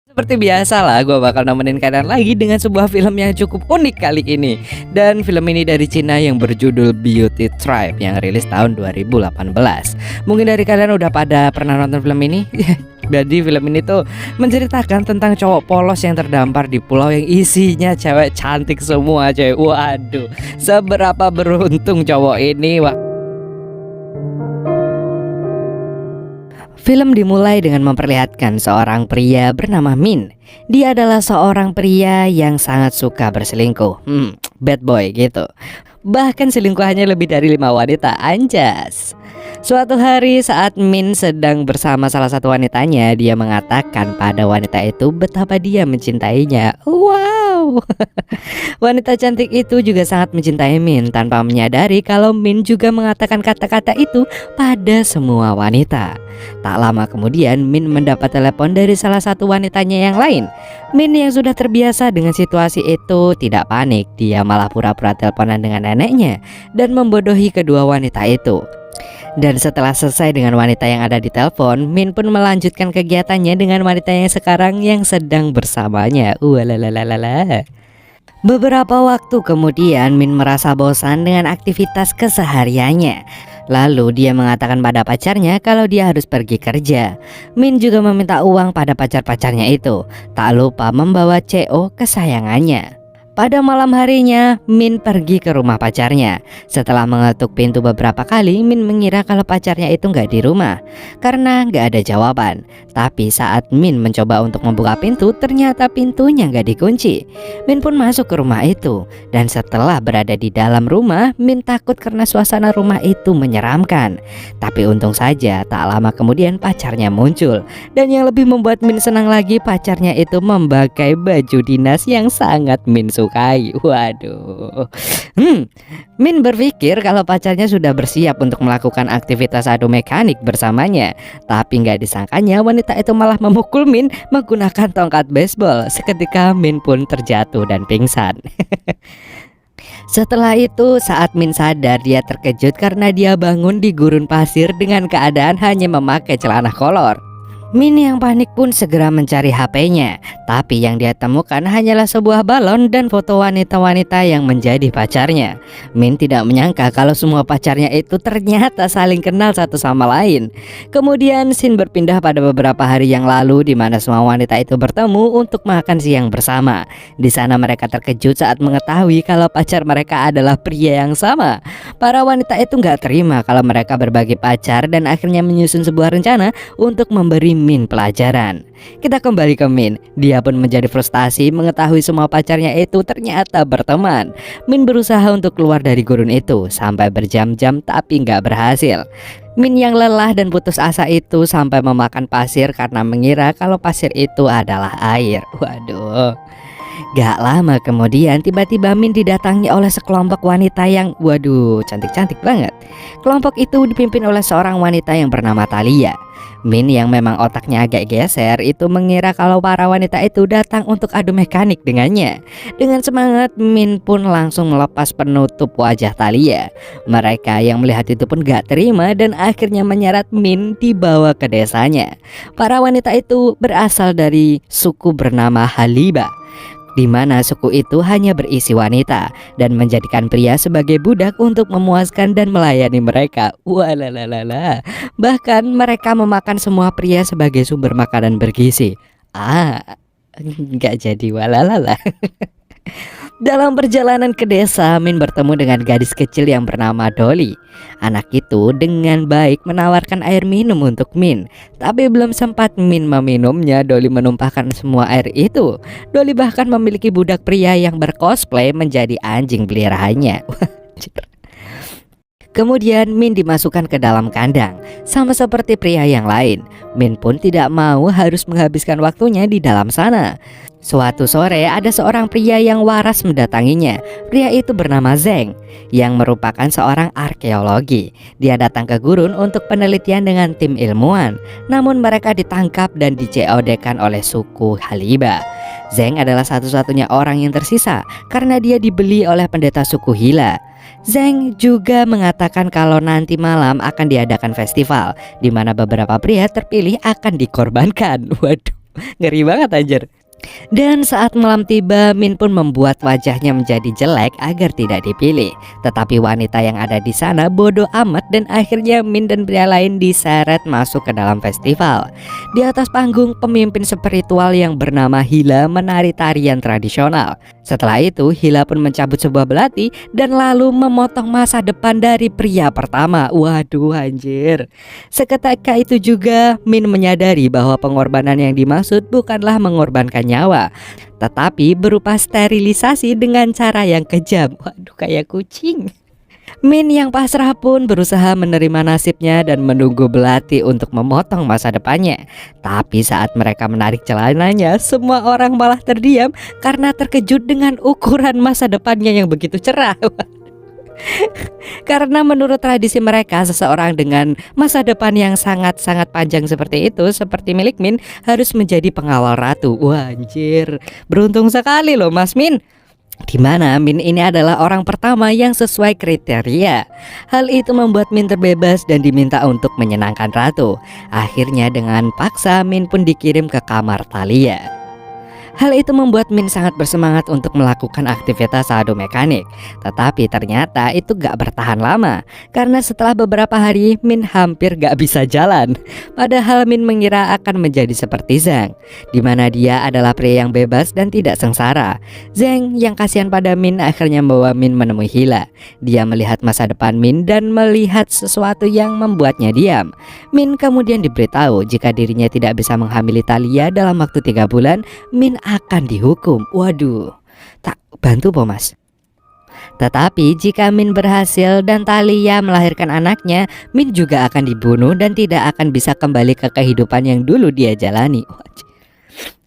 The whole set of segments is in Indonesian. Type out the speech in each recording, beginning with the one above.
Seperti biasa lah, gue bakal nemenin kalian lagi dengan sebuah film yang cukup unik kali ini. Dan film ini dari Cina yang berjudul Beauty Tribe yang rilis tahun 2018. Mungkin dari kalian udah pada pernah nonton film ini? Jadi film ini tuh menceritakan tentang cowok polos yang terdampar di pulau yang isinya cewek cantik semua cewek. Waduh, seberapa beruntung cowok ini. Wah. Film dimulai dengan memperlihatkan seorang pria bernama Min. Dia adalah seorang pria yang sangat suka berselingkuh. Bad boy gitu. Bahkan selingkuhannya lebih dari 5 wanita, anjas. Suatu hari saat Min sedang bersama salah satu wanitanya, dia mengatakan pada wanita itu betapa dia mencintainya. Wow. Wanita cantik itu juga sangat mencintai Min tanpa menyadari kalau Min juga mengatakan kata-kata itu pada semua wanita. Tak lama kemudian Min mendapat telepon dari salah satu wanitanya yang lain. Min yang sudah terbiasa dengan situasi itu tidak panik. Dia malah pura-pura teleponan dengan neneknya dan membodohi kedua wanita itu. Dan setelah selesai dengan wanita yang ada di telepon, Min pun melanjutkan kegiatannya dengan wanita yang sekarang yang sedang bersamanya. Walalalala. Beberapa waktu kemudian Min merasa bosan dengan aktivitas kesehariannya. Lalu dia mengatakan pada pacarnya kalau dia harus pergi kerja. Min juga meminta uang pada pacar-pacarnya itu. Tak lupa membawa CO kesayangannya. Pada malam harinya, Min pergi ke rumah pacarnya. Setelah mengetuk pintu beberapa kali, Min mengira kalau pacarnya itu nggak di rumah karena nggak ada jawaban. Tapi saat Min mencoba untuk membuka pintu, ternyata pintunya nggak dikunci. Min pun masuk ke rumah itu. Dan setelah berada di dalam rumah, Min takut karena suasana rumah itu menyeramkan. Tapi untung saja, tak lama kemudian pacarnya muncul. Dan yang lebih membuat Min senang lagi, pacarnya itu memakai baju dinas yang sangat Min sukai. Waduh. Min berpikir kalau pacarnya sudah bersiap untuk melakukan aktivitas adu mekanik bersamanya. Tapi nggak disangkanya wanita itu malah memukul Min menggunakan tongkat baseball. Seketika Min pun terjatuh dan pingsan. Setelah itu saat Min sadar, dia terkejut karena dia bangun di gurun pasir dengan keadaan hanya memakai celana kolor. Min yang panik pun segera mencari HP-nya, tapi yang dia temukan hanyalah sebuah balon dan foto wanita-wanita yang menjadi pacarnya. Min tidak menyangka kalau semua pacarnya itu ternyata saling kenal satu sama lain. Kemudian scene berpindah pada beberapa hari yang lalu di mana semua wanita itu bertemu untuk makan siang bersama. Di sana mereka terkejut saat mengetahui kalau pacar mereka adalah pria yang sama. Para wanita itu nggak terima kalau mereka berbagi pacar dan akhirnya menyusun sebuah rencana untuk memberi Min pelajaran. Kita kembali ke Min. Dia pun menjadi frustasi mengetahui semua pacarnya itu ternyata berteman. Min berusaha untuk keluar dari gurun itu sampai berjam-jam tapi nggak berhasil. Min yang lelah dan putus asa itu sampai memakan pasir karena mengira kalau pasir itu adalah air. Waduh. Gak lama kemudian tiba-tiba Min didatangi oleh sekelompok wanita yang waduh cantik-cantik banget. Kelompok itu dipimpin oleh seorang wanita yang bernama Thalia. Min yang memang otaknya agak geser itu mengira kalau para wanita itu datang untuk adu mekanik dengannya. Dengan semangat Min pun langsung melepas penutup wajah Thalia. Mereka yang melihat itu pun gak terima dan akhirnya menyeret Min dibawa ke desanya. Para wanita itu berasal dari suku bernama Haliba, di mana suku itu hanya berisi wanita dan menjadikan pria sebagai budak untuk memuaskan dan melayani mereka. Walalalala. Bahkan mereka memakan semua pria sebagai sumber makanan bergizi. Nggak jadi walalala. Dalam perjalanan ke desa, Min bertemu dengan gadis kecil yang bernama Dolly. Anak itu dengan baik menawarkan air minum untuk Min. Tapi belum sempat Min meminumnya, Dolly menumpahkan semua air itu. Dolly bahkan memiliki budak pria yang bercosplay menjadi anjing peliharaannya. Kemudian Min dimasukkan ke dalam kandang. Sama seperti pria yang lain, Min pun tidak mau harus menghabiskan waktunya di dalam sana. Suatu sore ada seorang pria yang waras mendatanginya. Pria itu bernama Zeng, yang merupakan seorang arkeologi. Dia datang ke gurun untuk penelitian dengan tim ilmuwan. Namun mereka ditangkap dan di-COD-kan oleh suku Haliba. Zeng adalah satu-satunya orang yang tersisa karena dia dibeli oleh pendeta suku Hila. Zeng juga mengatakan kalau nanti malam akan diadakan festival di mana beberapa pria terpilih akan dikorbankan. Waduh. Ngeri banget anjir. Dan saat malam tiba, Min pun membuat wajahnya menjadi jelek agar tidak dipilih. Tetapi wanita yang ada di sana bodoh amat dan akhirnya Min dan pria lain diseret masuk ke dalam festival. Di atas panggung, pemimpin spiritual yang bernama Hila menari tarian tradisional. Setelah itu, Hila pun mencabut sebuah belati dan lalu memotong masa depan dari pria pertama. Waduh anjir. Seketika itu juga Min menyadari bahwa pengorbanan yang dimaksud bukanlah mengorbankan nyawa, tetapi berupa sterilisasi dengan cara yang kejam. Waduh, kayak kucing. Min yang pasrah pun berusaha menerima nasibnya dan menunggu belati untuk memotong masa depannya. Tapi saat mereka menarik celananya, semua orang malah terdiam karena terkejut dengan ukuran masa depannya yang begitu cerah. Karena menurut tradisi mereka, seseorang dengan masa depan yang sangat-sangat panjang seperti itu, seperti milik Min, harus menjadi pengawal ratu. Wah anjir, beruntung sekali loh Mas Min. Dimana Min ini adalah orang pertama yang sesuai kriteria. Hal itu membuat Min terbebas dan diminta untuk menyenangkan ratu. Akhirnya dengan paksa Min pun dikirim ke kamar Thalia. Hal itu membuat Min sangat bersemangat untuk melakukan aktivitas sadomekanik. Tetapi ternyata itu gak bertahan lama, karena setelah beberapa hari Min hampir gak bisa jalan. Padahal Min mengira akan menjadi seperti Zhang, dimana dia adalah pria yang bebas dan tidak sengsara. Zhang yang kasihan pada Min akhirnya membawa Min menemui Hila. Dia melihat masa depan Min dan melihat sesuatu yang membuatnya diam. Min kemudian diberitahu jika dirinya tidak bisa menghamili Thalia dalam waktu 3 bulan, Min akan dihukum. Waduh, tak bantu po mas. Tetapi jika Min berhasil dan Thalia melahirkan anaknya, Min juga akan dibunuh dan tidak akan bisa kembali ke kehidupan yang dulu dia jalani.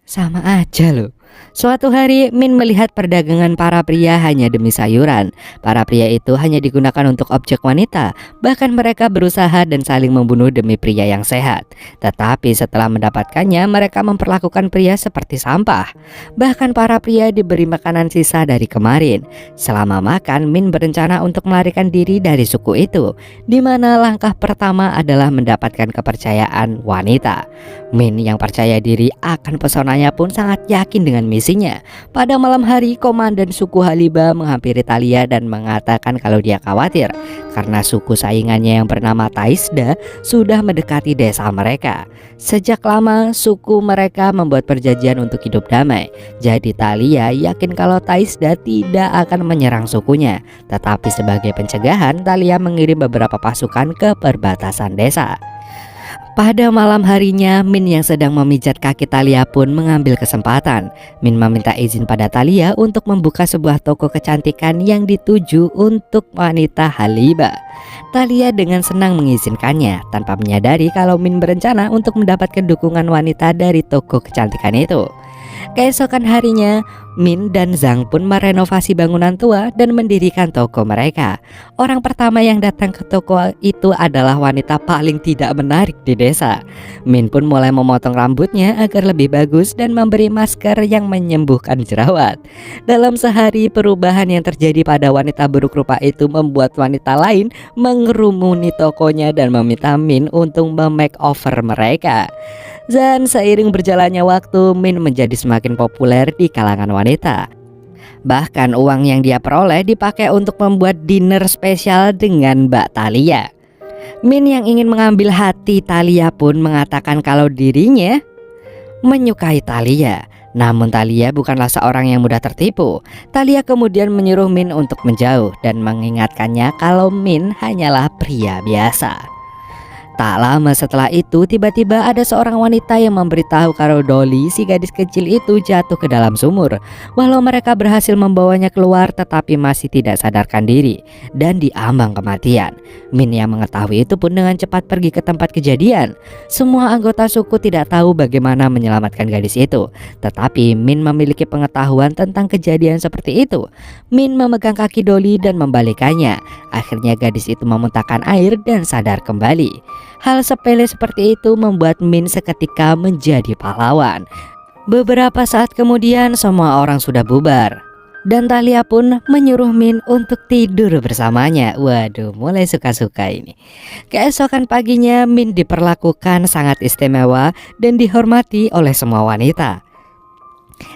Sama aja loh. Suatu hari Min melihat perdagangan para pria hanya demi sayuran. Para pria itu hanya digunakan untuk objek wanita. Bahkan mereka berusaha dan saling membunuh demi pria yang sehat. Tetapi setelah mendapatkannya, mereka memperlakukan pria seperti sampah. Bahkan para pria diberi makanan sisa dari kemarin. Selama makan, Min berencana untuk melarikan diri dari suku itu, di mana langkah pertama adalah mendapatkan kepercayaan wanita. Min yang percaya diri akan pesonanya pun sangat yakin dengan misinya. Pada malam hari, komandan suku Haliba menghampiri Thalia dan mengatakan kalau dia khawatir karena suku saingannya yang bernama Taisda sudah mendekati desa mereka. Sejak lama suku mereka membuat perjanjian untuk hidup damai. Jadi Thalia yakin kalau Taisda tidak akan menyerang sukunya. Tetapi sebagai pencegahan, Thalia mengirim beberapa pasukan ke perbatasan desa. Pada malam harinya, Min yang sedang memijat kaki Thalia pun mengambil kesempatan. Min meminta izin pada Thalia untuk membuka sebuah toko kecantikan yang dituju untuk wanita Haliba. Thalia dengan senang mengizinkannya, tanpa menyadari kalau Min berencana untuk mendapatkan dukungan wanita dari toko kecantikan itu. Keesokan harinya, Min dan Zhang pun merenovasi bangunan tua dan mendirikan toko mereka. Orang pertama yang datang ke toko itu adalah wanita paling tidak menarik di desa. Min pun mulai memotong rambutnya agar lebih bagus dan memberi masker yang menyembuhkan jerawat. Dalam sehari, perubahan yang terjadi pada wanita buruk rupa itu membuat wanita lain mengerumuni tokonya dan meminta Min untuk memakeover mereka. Dan seiring berjalannya waktu, Min menjadi semakin populer di kalangan wanita. Bahkan uang yang dia peroleh dipakai untuk membuat dinner spesial dengan Mbak Thalia. Min yang ingin mengambil hati Thalia pun mengatakan kalau dirinya menyukai Thalia. Namun Thalia bukanlah seorang yang mudah tertipu. Thalia kemudian menyuruh Min untuk menjauh dan mengingatkannya kalau Min hanyalah pria biasa. Tak lama setelah itu, tiba-tiba ada seorang wanita yang memberitahu kalau Dolly, si gadis kecil itu, jatuh ke dalam sumur. Walau mereka berhasil membawanya keluar, tetapi masih tidak sadarkan diri dan diambang kematian. Min yang mengetahui itu pun dengan cepat pergi ke tempat kejadian. Semua anggota suku tidak tahu bagaimana menyelamatkan gadis itu, tetapi Min memiliki pengetahuan tentang kejadian seperti itu. Min memegang kaki Dolly dan membalikannya. Akhirnya gadis itu memuntahkan air dan sadar kembali. Hal sepele seperti itu membuat Min seketika menjadi pahlawan. Beberapa saat kemudian semua orang sudah bubar. Dan Thalia pun menyuruh Min untuk tidur bersamanya. Waduh, mulai suka-suka ini. Keesokan paginya Min diperlakukan sangat istimewa dan dihormati oleh semua wanita.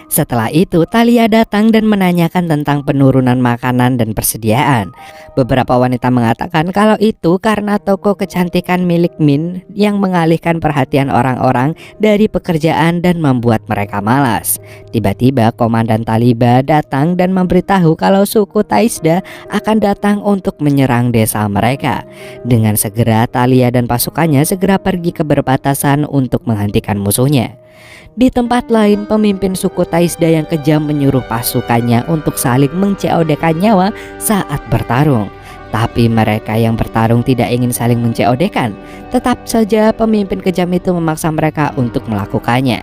Setelah itu Thalia datang dan menanyakan tentang penurunan makanan dan persediaan. Beberapa wanita mengatakan kalau itu karena toko kecantikan milik Min yang mengalihkan perhatian orang-orang dari pekerjaan dan membuat mereka malas. Tiba-tiba Komandan Taliba datang dan memberitahu kalau suku Taisda akan datang untuk menyerang desa mereka. Dengan segera Thalia dan pasukannya segera pergi ke perbatasan untuk menghentikan musuhnya. Di tempat lain, pemimpin suku Taisda yang kejam menyuruh pasukannya untuk saling menceodekan nyawa saat bertarung. Tapi mereka yang bertarung tidak ingin saling menceodekan. Tetap saja pemimpin kejam itu memaksa mereka untuk melakukannya.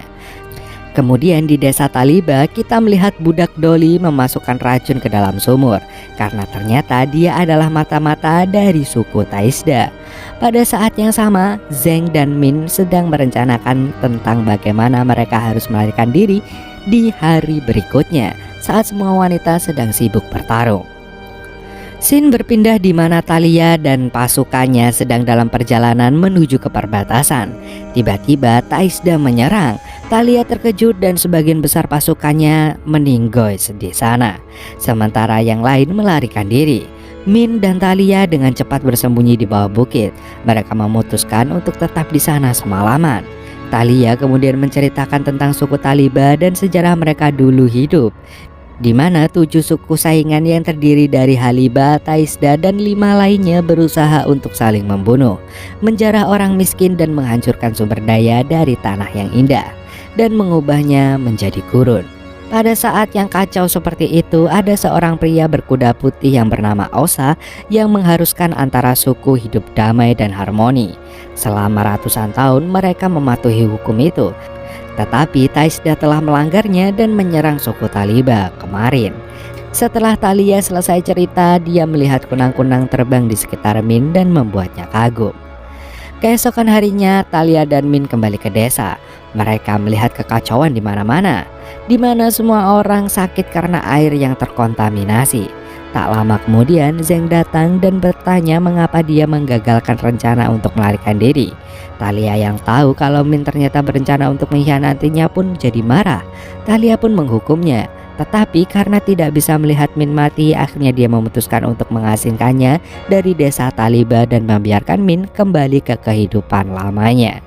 Kemudian di desa Taliba kita melihat budak Doli memasukkan racun ke dalam sumur karena ternyata dia adalah mata-mata dari suku Taisda. Pada saat yang sama, Zeng dan Min sedang merencanakan tentang bagaimana mereka harus melarikan diri di hari berikutnya saat semua wanita sedang sibuk bertarung. Scene berpindah di mana Thalia dan pasukannya sedang dalam perjalanan menuju ke perbatasan. Tiba-tiba Taisda menyerang. Thalia terkejut dan sebagian besar pasukannya meninggoy di sana. Sementara yang lain melarikan diri. Min dan Thalia dengan cepat bersembunyi di bawah bukit. Mereka memutuskan untuk tetap di sana semalaman. Thalia kemudian menceritakan tentang suku Taliba dan sejarah mereka dulu hidup, di mana 7 suku saingan yang terdiri dari Haliba, Taisda, dan 5 lainnya berusaha untuk saling membunuh, menjarah orang miskin dan menghancurkan sumber daya dari tanah yang indah dan mengubahnya menjadi gurun. Pada saat yang kacau seperti itu, ada seorang pria berkuda putih yang bernama Osa yang mengharuskan antara suku hidup damai dan harmoni. Selama ratusan tahun mereka mematuhi hukum itu. Tetapi Taisda telah melanggarnya dan menyerang suku Taliba kemarin. Setelah Thalia selesai cerita, dia melihat kunang-kunang terbang di sekitar Min dan membuatnya kagum. Keesokan harinya Thalia dan Min kembali ke desa. Mereka melihat kekacauan di mana-mana, di mana semua orang sakit karena air yang terkontaminasi. Tak lama kemudian Zeng datang dan bertanya mengapa dia menggagalkan rencana untuk melarikan diri. Thalia yang tahu kalau Min ternyata berencana untuk mengkhianatinya pun jadi marah. Thalia pun menghukumnya. Tetapi karena tidak bisa melihat Min mati, akhirnya dia memutuskan untuk mengasingkannya dari desa Taliba dan membiarkan Min kembali ke kehidupan lamanya.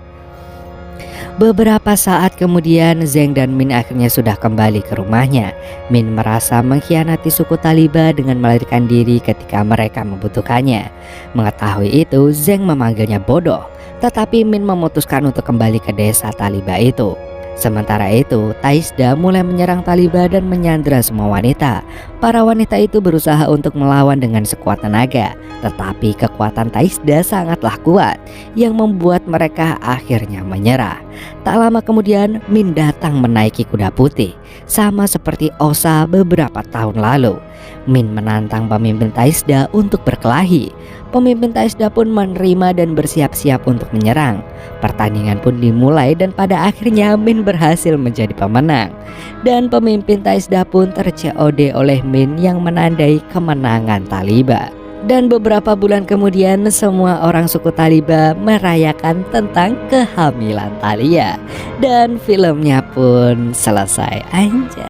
Beberapa saat kemudian Zeng dan Min akhirnya sudah kembali ke rumahnya. Min merasa mengkhianati suku Taliba dengan melarikan diri ketika mereka membutuhkannya. Mengetahui itu, Zeng memanggilnya bodoh. Tetapi Min memutuskan untuk kembali ke desa Taliba itu. Sementara itu, Taisda mulai menyerang Taliba dan menyandra semua wanita. Para wanita itu berusaha untuk melawan dengan sekuat tenaga, tetapi kekuatan Taisda sangatlah kuat yang membuat mereka akhirnya menyerah. Tak lama kemudian Min datang menaiki kuda putih, sama seperti Osa beberapa tahun lalu. Min menantang pemimpin Taisda untuk berkelahi. Pemimpin Taisda pun menerima dan bersiap-siap untuk menyerang. Pertandingan pun dimulai dan pada akhirnya Min berhasil menjadi pemenang. Dan pemimpin Taisda pun ter-COD oleh Min yang menandai kemenangan Taliba. Dan beberapa bulan kemudian semua orang suku Taliba merayakan tentang kehamilan Thalia. Dan filmnya pun selesai. Anjay.